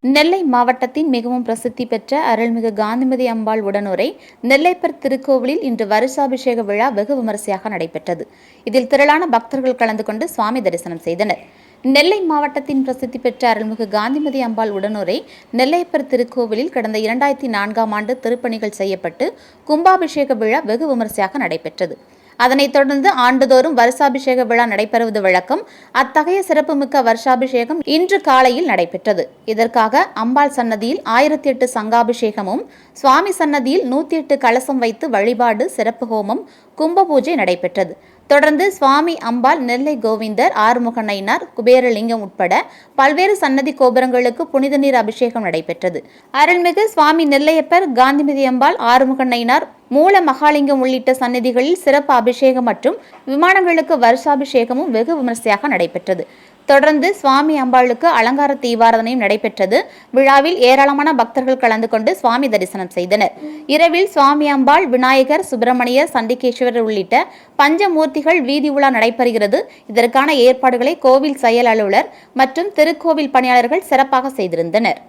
நெல்லை மாவட்டத்தின் மிகவும் பிரசித்தி பெற்ற அருள்மிகு காந்திமதி அம்பாள் உடனுரை நெல்லைப்பர் திருக்கோவிலில் இன்று வருஷாபிஷேக விழா வெகு விமரிசையாக நடைபெற்றது. இதில் திரளான பக்தர்கள் கலந்து கொண்டு சுவாமி தரிசனம் செய்தனர். நெல்லை மாவட்டத்தின் பிரசித்தி பெற்ற அருள்மிகு காந்திமதி அம்பாள் உடனுரை நெல்லைப்பர் திருக்கோவிலில் கடந்த 2004ஆம் ஆண்டு திருப்பணிகள் செய்யப்பட்டு கும்பாபிஷேக விழா வெகு விமரிசையாக நடைபெற்றது. அதனைத் தொடர்ந்து ஆண்டுதோறும் வருஷாபிஷேக விழா நடைபெறுவது வழக்கம். அத்தகைய சிறப்புமிக்க வருஷாபிஷேகம் இன்று காலையில் நடைபெற்றது. இதற்காக அம்பாள் சன்னதியில் 1008 சங்காபிஷேகமும், சுவாமி சன்னதியில் 108 கலசம் வைத்து வழிபாடு, சிறப்பு ஹோமம், கும்ப பூஜை நடைபெற்றது. தொடர்ந்து சுவாமி அம்பாள், நெல்லை கோவிந்தர், ஆறுமுக நயினார், குபேரலிங்கம் உட்பட பல்வேறு சன்னதி கோபுரங்களுக்கு புனித நீர் அபிஷேகம் நடைபெற்றது. அருள்மிகு சுவாமி நெல்லையப்பர், காந்திமதி அம்பாள், ஆறுமுக நயினார், மூல மகாலிங்கம் உள்ளிட்ட சன்னதிகளில் சிறப்பு அபிஷேகம் மற்றும் விமானங்களுக்கு வருஷாபிஷேகமும் வெகு விமரிசையாக நடைபெற்றது. தொடர்ந்து சுவாமி அம்பாளுக்கு அலங்கார தீபாராதனையும் நடைபெற்றது. விழாவில் ஏராளமான பக்தர்கள் கலந்து கொண்டு சுவாமி தரிசனம் செய்தனர். இரவில் சுவாமி அம்பாள், விநாயகர், சுப்பிரமணியர், சண்டிகேஸ்வரர் உள்ளிட்ட பஞ்சமூர்த்திகள் வீதி உலா நடைபெறுகிறது. இதற்கான ஏற்பாடுகளை கோவில் செயல் அலுவலர் மற்றும் திருக்கோவில் பணியாளர்கள் சிறப்பாக செய்திருந்தனர்.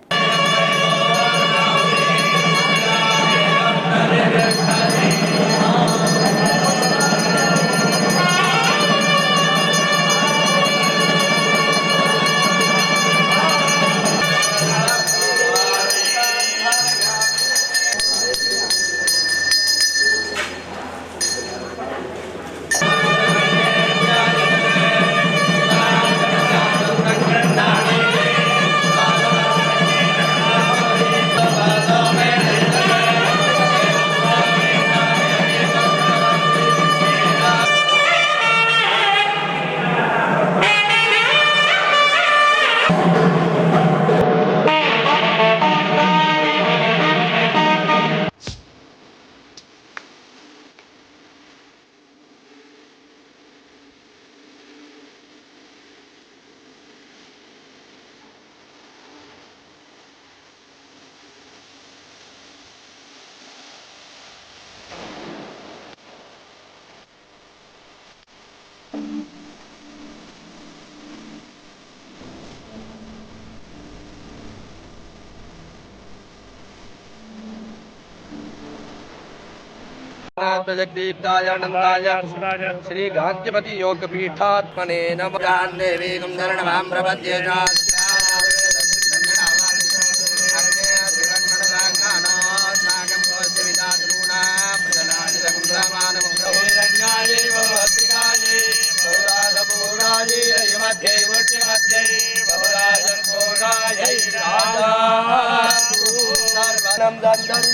श्री गांधीपति योग पीठात्मने नमः। देवी कुंदरणवां प्रपद्ये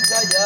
जय